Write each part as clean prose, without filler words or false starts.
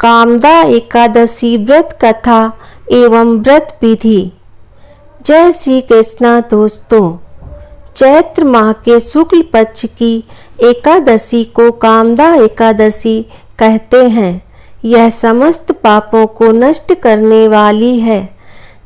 कामदा एकादशी व्रत कथा एवं व्रत विधि। जय श्री कृष्णा दोस्तों। चैत्र माह के शुक्ल पक्ष की एकादशी को कामदा एकादशी कहते हैं। यह समस्त पापों को नष्ट करने वाली है।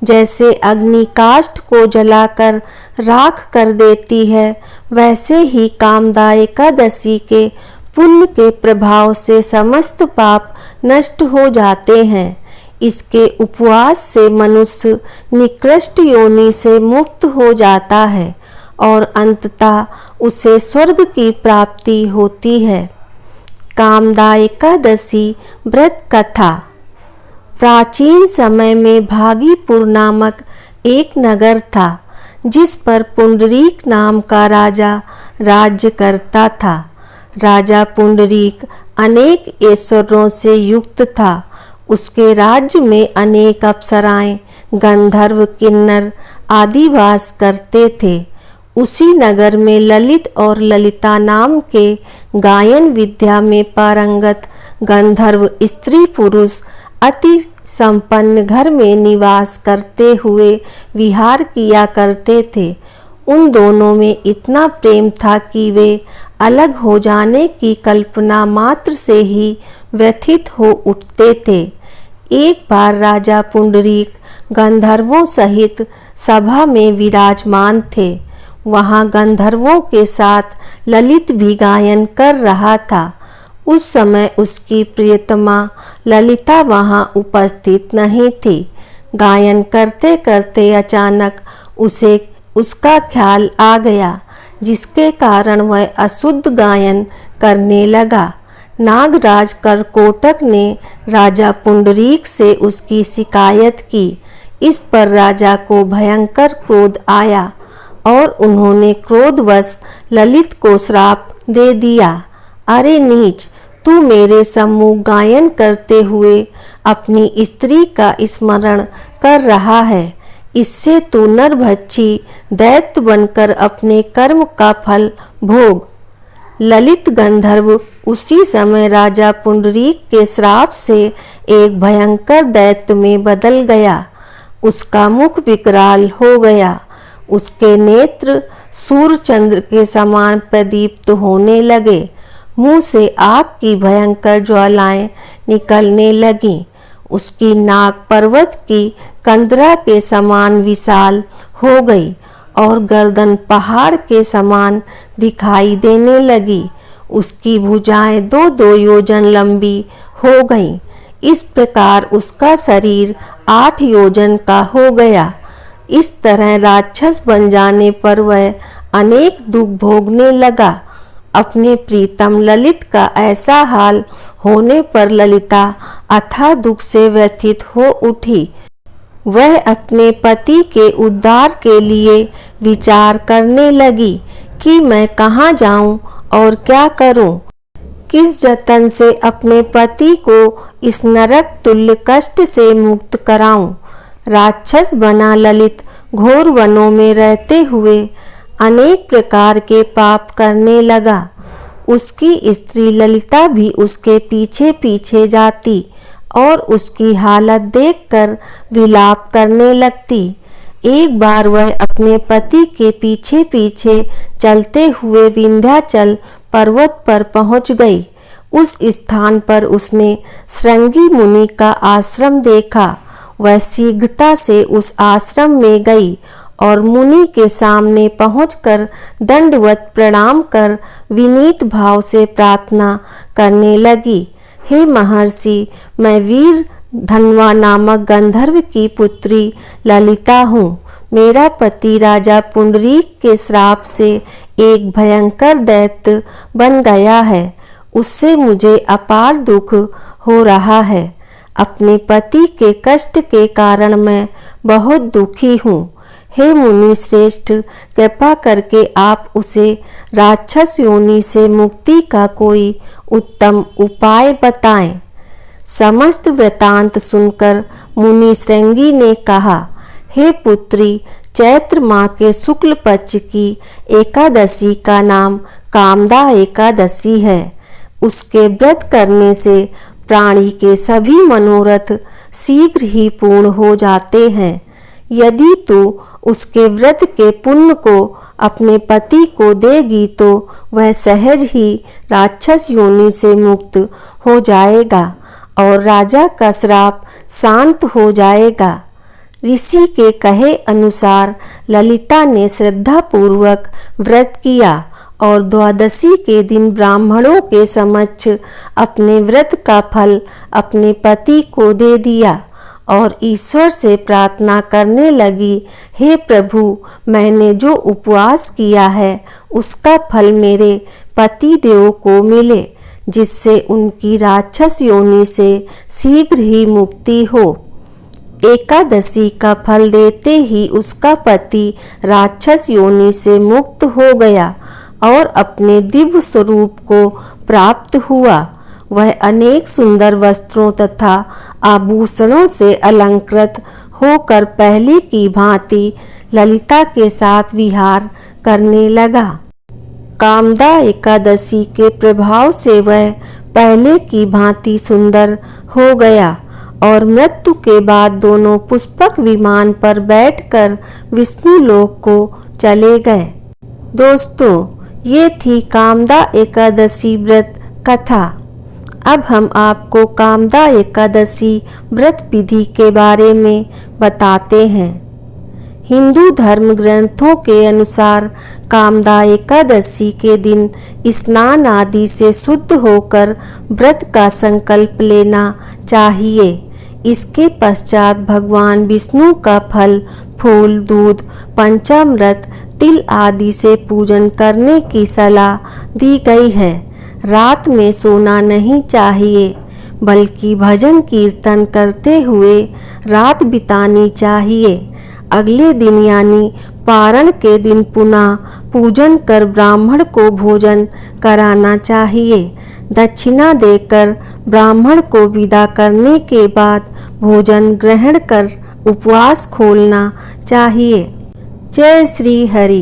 जैसे अग्नि काष्ठ को जलाकर राख कर देती है, वैसे ही कामदा एकादशी के पुण्य के प्रभाव से समस्त पाप नष्ट हो जाते हैं। इसके उपवास से मनुष्य निकृष्ट योनि से मुक्त हो जाता है और अंततः उसे स्वर्ग की प्राप्ति होती है। कामदा एकादशी व्रत कथा। प्राचीन समय में भागीपुर नामक एक नगर था, जिस पर पुंडरीक नाम का राजा राज्य करता था। राजा पुंडरीक अनेक ऐश्वर्यों से युक्त था। उसके राज्य में अनेक अप्सराएं, गंधर्व, किन्नर आदि वास करते थे। उसी नगर में ललित और ललिता नाम के गायन विद्या में पारंगत गंधर्व स्त्री पुरुष अति संपन्न घर में निवास करते हुए विहार किया करते थे। उन दोनों में इतना प्रेम था कि वे अलग हो जाने की कल्पना मात्र से ही व्यथित हो उठते थे। एक बार राजा पुंडरीक गंधर्वों सहित सभा में विराजमान थे। वहां गंधर्वों के साथ ललित भी गायन कर रहा था। उस समय उसकी प्रियतमा ललिता वहां उपस्थित नहीं थी। गायन करते करते अचानक उसे उसका ख्याल आ गया, जिसके कारण वह अशुद्ध गायन करने लगा। नागराज करकोटक ने राजा पुंडरीक से उसकी शिकायत की। इस पर राजा को भयंकर क्रोध आया और उन्होंने क्रोधवश ललित को श्राप दे दिया। अरे नीच, तू मेरे सम्मुख गायन करते हुए अपनी स्त्री का स्मरण कर रहा है। इससे तू नरभक्षी दैत्य बनकर अपने कर्म का फल भोग। ललित गंधर्व उसी समय राजा पुंडरीक के श्राप से एक भयंकर दैत्य में बदल गया। उसका मुख विकराल हो गया। उसके नेत्र सूर्य चंद्र के समान प्रदीप्त होने लगे। मुंह से आग की भयंकर ज्वालाएं निकलने लगीं। उसकी नाक पर्वत की कंदरा के समान विशाल हो गई और गर्दन पहाड़ के समान दिखाई देने लगी। उसकी भुजाएं 2-2 योजन लंबी हो गईं। इस प्रकार उसका शरीर 8 योजन का हो गया। इस तरह राक्षस बन जाने पर वह अनेक दुख भोगने लगा। अपने प्रीतम ललित का ऐसा हाल होने पर ललिता अथाह दुख से व्यथित हो उठी। वह अपने पति के उद्धार के लिए विचार करने लगी कि मैं कहाँ जाऊं और क्या करूं। किस जतन से अपने पति को इस नरक तुल्य कष्ट से मुक्त कराऊं। राक्षस बना ललित घोर वनों में रहते हुए अनेक प्रकार के पाप करने लगा। उसकी स्त्री ललिता भी उसके पीछे पीछे जाती और उसकी हालत देखकर विलाप करने लगती। एक बार वह अपने पति के पीछे पीछे चलते हुए विंध्याचल पर्वत पर पहुंच गई। उस स्थान पर उसने श्रृंगी मुनि का आश्रम देखा। वह शीघ्रता से उस आश्रम में गई और मुनि के सामने पहुंचकर दंडवत प्रणाम कर विनीत भाव से प्रार्थना करने लगी। हे महर्षि, मैं वीर धनवा नामक गंधर्व की पुत्री ललिता हूँ। मेरा पति राजा पुंडरीक के श्राप से एक भयंकर दैत्य बन गया है। उससे मुझे अपार दुख हो रहा है। अपने पति के कष्ट के कारण मैं बहुत दुखी हूँ। हे मुनि श्रेष्ठ, कृपा करके आप उसे राक्षस योनि से मुक्ति का कोई उत्तम उपाय बताएं। समस्त वृतांत सुनकर मुनि श्रृंगी ने कहा, हे पुत्री, चैत्र माह के शुक्ल पक्ष की एकादशी का नाम कामदा एकादशी है। उसके व्रत करने से प्राणी के सभी मनोरथ शीघ्र ही पूर्ण हो जाते हैं। यदि तू उसके व्रत के पुण्य को अपने पति को देगी तो वह सहज ही राक्षस योनि से मुक्त हो जाएगा और राजा का श्राप शांत हो जाएगा। ऋषि के कहे अनुसार ललिता ने श्रद्धापूर्वक व्रत किया और द्वादशी के दिन ब्राह्मणों के समक्ष अपने व्रत का फल अपने पति को दे दिया और ईश्वर से प्रार्थना करने लगी, हे प्रभु, मैंने जो उपवास किया है उसका फल मेरे पति देव को मिले, जिससे उनकी राक्षस योनि से शीघ्र ही मुक्ति हो। एकादशी का फल देते ही उसका पति राक्षस योनि से मुक्त हो गया और अपने दिव्य स्वरूप को प्राप्त हुआ। वह अनेक सुंदर वस्त्रों तथा आभूषणों से अलंकृत होकर पहले की भांति ललिता के साथ विहार करने लगा। कामदा एकादशी के प्रभाव से वह पहले की भांति सुंदर हो गया और मृत्यु के बाद दोनों पुष्पक विमान पर बैठकर विष्णु लोक को चले गए। दोस्तों, ये थी कामदा एकादशी व्रत कथा। अब हम आपको कामदा एकादशी व्रत विधि के बारे में बताते हैं। हिंदू धर्म ग्रंथों के अनुसार कामदा एकादशी के दिन स्नान आदि से शुद्ध होकर व्रत का संकल्प लेना चाहिए। इसके पश्चात भगवान विष्णु का फल, फूल, दूध, पंचामृत, तिल आदि से पूजन करने की सलाह दी गई है। रात में सोना नहीं चाहिए, बल्कि भजन कीर्तन करते हुए रात बितानी चाहिए। अगले दिन यानी पारण के दिन पुनः पूजन कर ब्राह्मण को भोजन कराना चाहिए। दक्षिणा देकर ब्राह्मण को विदा करने के बाद भोजन ग्रहण कर उपवास खोलना चाहिए। जय श्री हरि।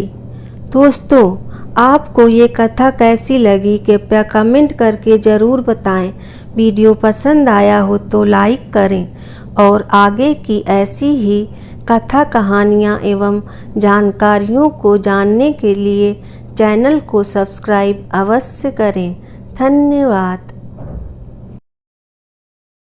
दोस्तों, आपको ये कथा कैसी लगी कृपया कमेंट करके ज़रूर बताएं। वीडियो पसंद आया हो तो लाइक करें और आगे की ऐसी ही कथा कहानियाँ एवं जानकारियों को जानने के लिए चैनल को सब्सक्राइब अवश्य करें। धन्यवाद।